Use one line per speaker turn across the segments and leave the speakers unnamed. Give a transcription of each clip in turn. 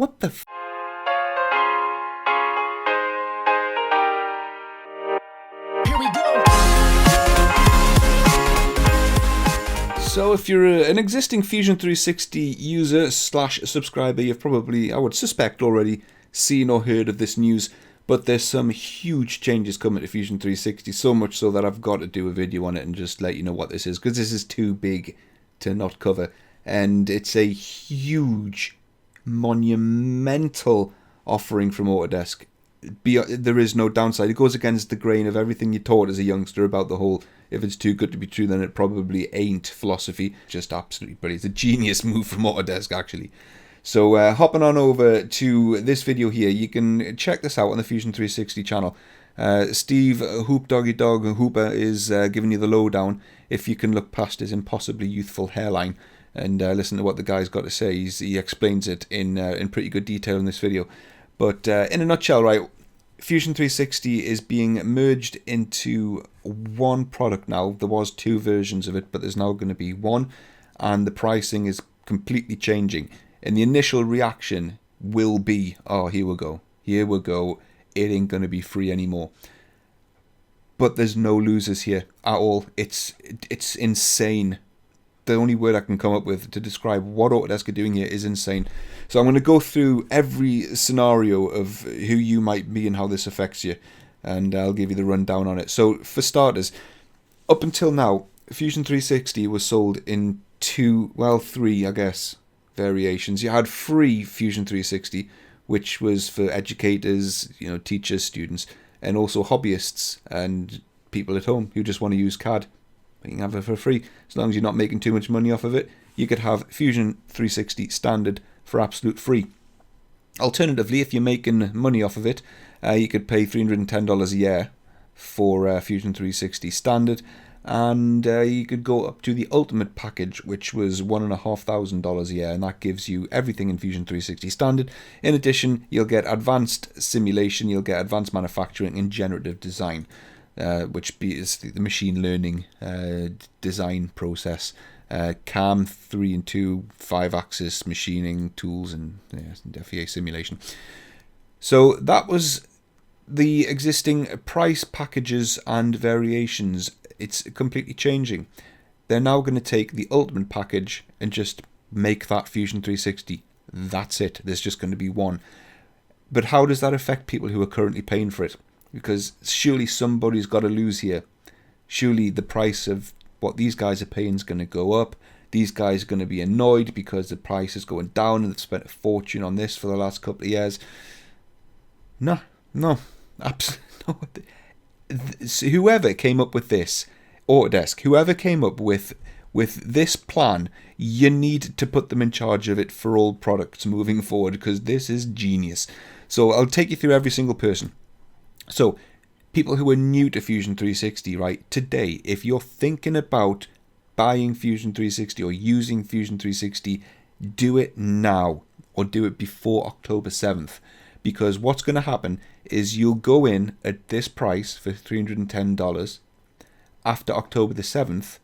What the f?
Here we go.
So if you're an existing Fusion 360 user / subscriber, you've probably, I would suspect, already seen or heard of this news. But there's some huge changes coming to Fusion 360, so much so that I've got to do a video on it and just let you know what this is, because this is too big to not cover. And it's a huge, monumental offering from Autodesk. There is no downside. It goes against the grain of everything you're taught as a youngster about the whole, if it's too good to be true, then it probably ain't philosophy. Just absolutely brilliant. It's a genius move from Autodesk, actually. So hopping on over to this video here, you can check this out on the Fusion 360 channel. Steve Hoop Doggy Dog Hooper is giving you the lowdown, if you can look past his impossibly youthful hairline and listen to what the guy's got to say. He explains it in pretty good detail in this video. But in a nutshell, right, Fusion 360 is being merged into one product now. There was two versions of it, but there's now going to be one, and the pricing is completely changing. And the initial reaction will be, oh, here we go, it ain't going to be free anymore. But there's no losers here at all. It's insane. The only word I can come up with to describe what Autodesk are doing here is insane. So I'm going to go through every scenario of who you might be and how this affects you, and I'll give you the rundown on it. So for starters, up until now, Fusion 360 was sold in three, I guess, variations. You had free Fusion 360, which was for educators, teachers, students, and also hobbyists and people at home who just want to use CAD. You can have it for free. As long as you're not making too much money off of it, you could have Fusion 360 standard for absolute free. Alternatively, if you're making money off of it, you could pay $310 a year for Fusion 360 standard, and you could go up to the ultimate package, which was $1,500 a year, and that gives you everything in Fusion 360 standard. In addition, you'll get advanced simulation, you'll get advanced manufacturing and generative design, which is the machine learning design process, CAM 3 and 2, 5-axis machining tools, and FEA simulation. So that was the existing price packages and variations. It's completely changing. They're now going to take the ultimate package and just make that Fusion 360. That's it. There's just going to be one. But how does that affect people who are currently paying for it? Because surely somebody's got to lose here. Surely the price of what these guys are paying is going to go up. These guys are going to be annoyed because the price is going down and they've spent a fortune on this for the last couple of years. No, absolutely no. Whoever came up with this, Autodesk, whoever came up with this plan, you need to put them in charge of it for all products moving forward, because this is genius. So I'll take you through every single person. So people who are new to Fusion 360, right, today, if you're thinking about buying Fusion 360 or using Fusion 360, do it now or do it before October 7th. Because what's going to happen is you'll go in at this price for $310. After October the 7th,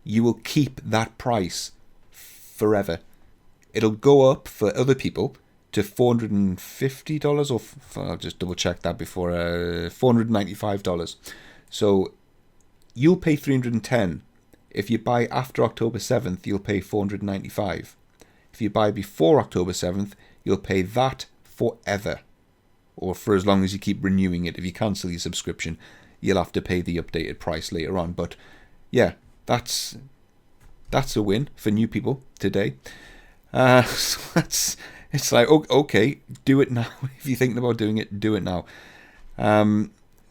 you will keep that price forever. It'll go up for other people to $450, or I'll just double check that before, $495. So you'll pay $310. If you buy after October 7th, you'll pay $495. If you buy before October 7th, you'll pay that forever, or for as long as you keep renewing it. If you cancel your subscription, you'll have to pay the updated price later on. But yeah, that's a win for new people today. So it's like, okay, do it now. If you're thinking about doing it, do it now.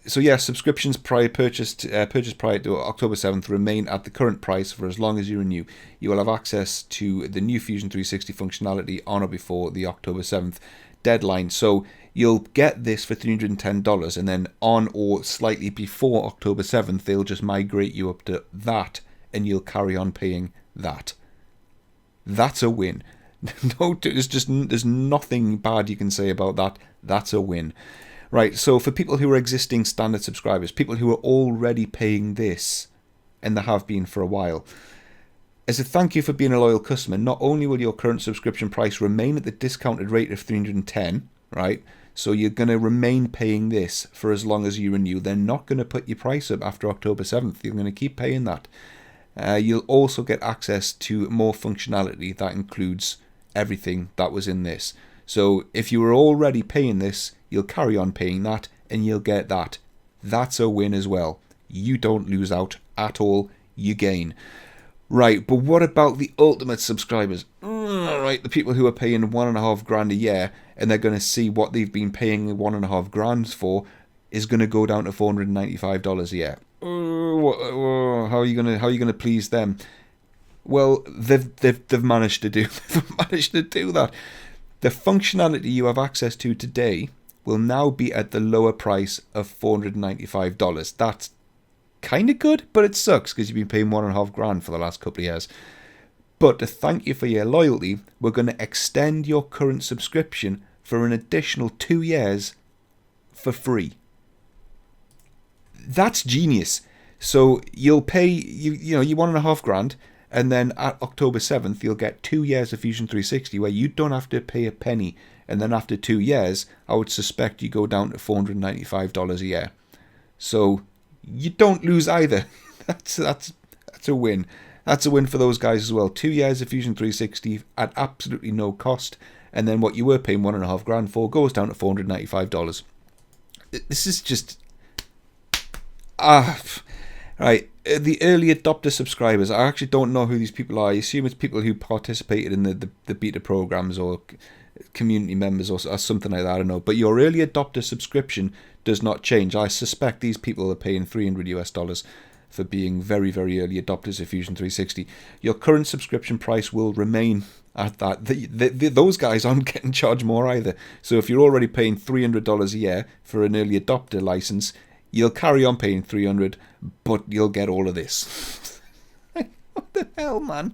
So yeah, subscriptions purchased prior to October 7th remain at the current price for as long as you renew. You will have access to the new Fusion 360 functionality on or before the October 7th deadline. So you'll get this for $310, and then on or slightly before October 7th, they'll just migrate you up to that, and you'll carry on paying that. That's a win. No, there's nothing bad you can say about that. That's a win. Right, so for people who are existing standard subscribers, people who are already paying this, and they have been for a while, As a thank you for being a loyal customer, not only will your current subscription price remain at the discounted rate of $310, right? So you're going to remain paying this for as long as you renew. They're not going to put your price up after October 7th. You're going to keep paying that. You'll also get access to more functionality that includes everything that was in this. So if you were already paying this, you'll carry on paying that and you'll get that. That's a win as well. You don't lose out at all. You gain. Right, but what about the ultimate subscribers? Right, the people who are paying $1.5 grand a year and they're going to see what they've been paying $1.5 grand for is going to go down to $495 a year. How are you going to please them? Well, they've managed to do that. The functionality you have access to today will now be at the lower price of $495. That's kind of good, but it sucks because you've been paying $1.5 grand for the last couple of years. But to thank you for your loyalty, we're going to extend your current subscription for an additional 2 years for free. That's genius. So you'll pay you $1.5 grand, and then at October 7th you'll get 2 years of Fusion 360 where you don't have to pay a penny, and then after 2 years I would suspect you go down to $495 a year. So you don't lose either. That's a win. That's a win for those guys as well. 2 years of Fusion 360 at absolutely no cost, and then what you were paying $1.5 grand for goes down to $495. This is just right. The early adopter subscribers, I actually don't know who these people are. I assume it's people who participated in the beta programs or community members or something like that. I don't know. But your early adopter subscription does not change. I suspect these people are paying $300 for being very, very early adopters of Fusion 360. Your current subscription price will remain at that. Those guys aren't getting charged more either. So if you're already paying $300 a year for an early adopter license, you'll carry on paying $300, but you'll get all of this. What the hell, man?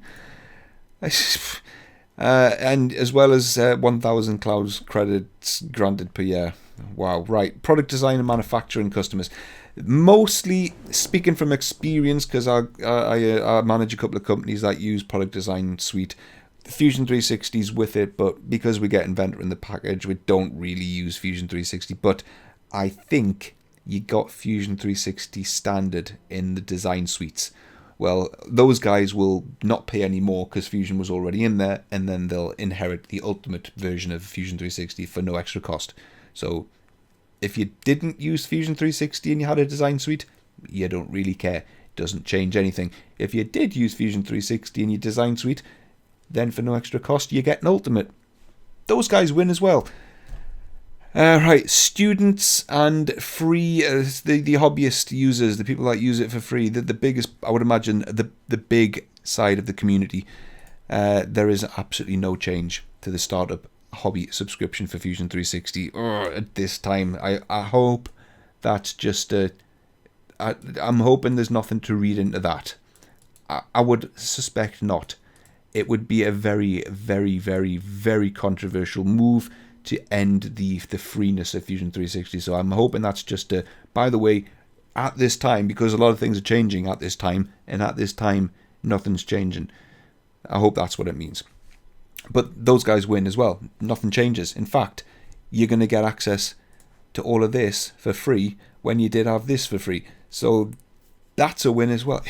And as well as 1,000 clouds credits granted per year. Wow, right. Product design and manufacturing customers. Mostly speaking from experience, because I manage a couple of companies that use product design suite. Fusion 360's with it, but because we get Inventor in the package, we don't really use Fusion 360. But I think you got Fusion 360 standard in the design suites. Well, those guys will not pay any more because Fusion was already in there, and then they'll inherit the ultimate version of Fusion 360 for no extra cost. So if you didn't use Fusion 360 and you had a design suite, you don't really care. It doesn't change anything. If you did use Fusion 360 in your design suite, then for no extra cost, you get an ultimate. Those guys win as well. Right, students and free, the hobbyist users, the people that use it for free, the biggest, I would imagine, the big side of the community, there is absolutely no change to the startup hobby subscription for Fusion 360 at this time. I hope that's just I'm hoping there's nothing to read into that. I would suspect not. It would be a very, very, very, very controversial move to end the freeness of Fusion 360. So I'm hoping that's just by the way, at this time, because a lot of things are changing at this time, and at this time nothing's changing. I hope that's what it means. But those guys win as well. Nothing changes. In fact, you're going to get access to all of this for free when you did have this for free. So that's a win as well.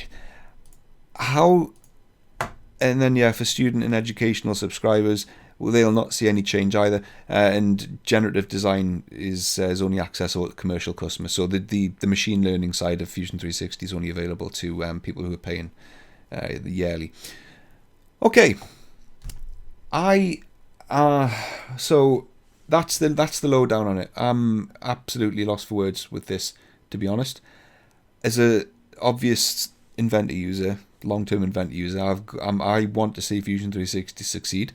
And then for student and educational subscribers, well, they'll not see any change either. And generative design is only accessible to commercial customers. So the machine learning side of Fusion 360 is only available to people who are paying yearly. Okay. So that's the lowdown on it. I'm absolutely lost for words with this, to be honest. As a obvious Inventor user, long-term Inventor user, I want to see Fusion 360 succeed.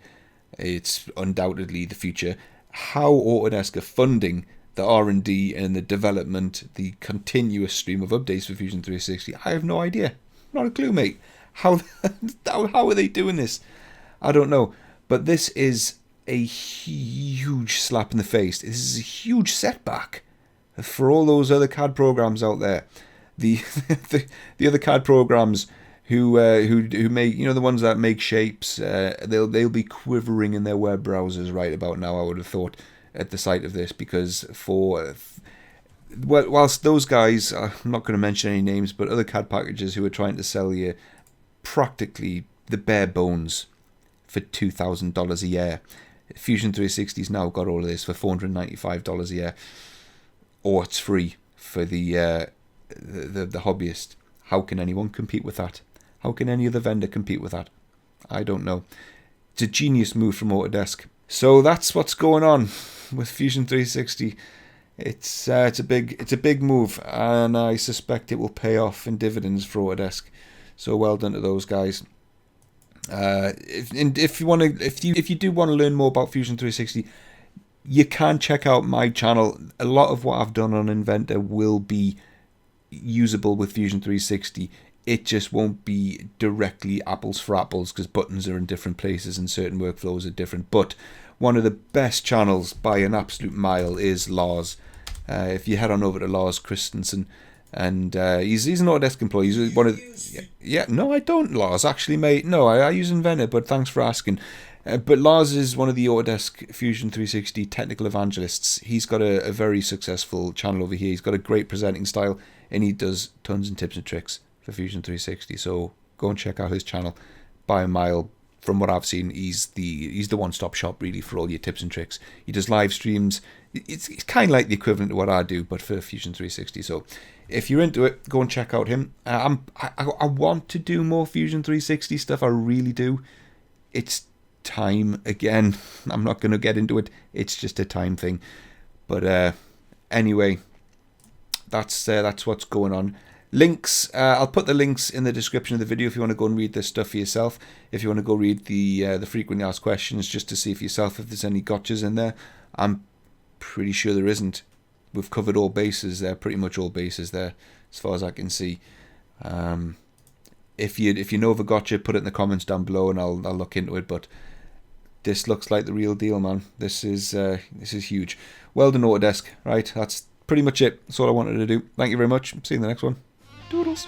It's undoubtedly the future. How Autodesk are funding the R&D and the development, the continuous stream of updates for Fusion 360, I have no idea. Not a clue, mate. How are they doing this? I don't know. But this is a huge slap in the face. This is a huge setback for all those other CAD programs out there. The other CAD programs who make, the ones that make shapes, they'll be quivering in their web browsers right about now, I would have thought, at the sight of this, because whilst those guys, I'm not going to mention any names, but other CAD packages who are trying to sell you practically the bare bones for $2,000 a year, Fusion 360's now got all of this for $495 a year, or it's free for the hobbyist. How can anyone compete with that? How can any other vendor compete with that? I don't know. It's a genius move from Autodesk. So that's what's going on with Fusion 360. It's a big move, and I suspect it will pay off in dividends for Autodesk. So well done to those guys. If you do want to learn more about Fusion 360, you can check out my channel. A lot of what I've done on Inventor will be usable with Fusion 360. It just won't be directly apples for apples, because buttons are in different places and certain workflows are different. But one of the best channels by an absolute mile is Lars. If you head on over to Lars Christensen, and he's an Autodesk employee. He's one of no, I don't, Lars, actually, mate. No, I use Inventor, but thanks for asking. But Lars is one of the Autodesk Fusion 360 technical evangelists. He's got a very successful channel over here. He's got a great presenting style, and he does tons of tips and tricks for Fusion 360. So go and check out his channel. By a mile, from what I've seen, he's the one-stop shop really for all your tips and tricks. He does live streams. It's kind of like the equivalent to what I do, but for Fusion 360. So if you're into it, go and check out him. I want to do more Fusion 360 stuff. I really do. It's time again. I'm not going to get into it. It's just a time thing. But anyway, that's what's going on. Links, I'll put the links in the description of the video if you want to go and read this stuff for yourself. If you want to go read the frequently asked questions, just to see for yourself if there's any gotchas in there. I'm pretty sure there isn't. We've covered all bases there, pretty much all bases there, as far as I can see. If you know of a gotcha, put it in the comments down below, and I'll look into it. But this looks like the real deal, man. This is huge. Well done, Autodesk. Right, that's pretty much it. That's all I wanted to do. Thank you very much. See you in the next one. Doodles.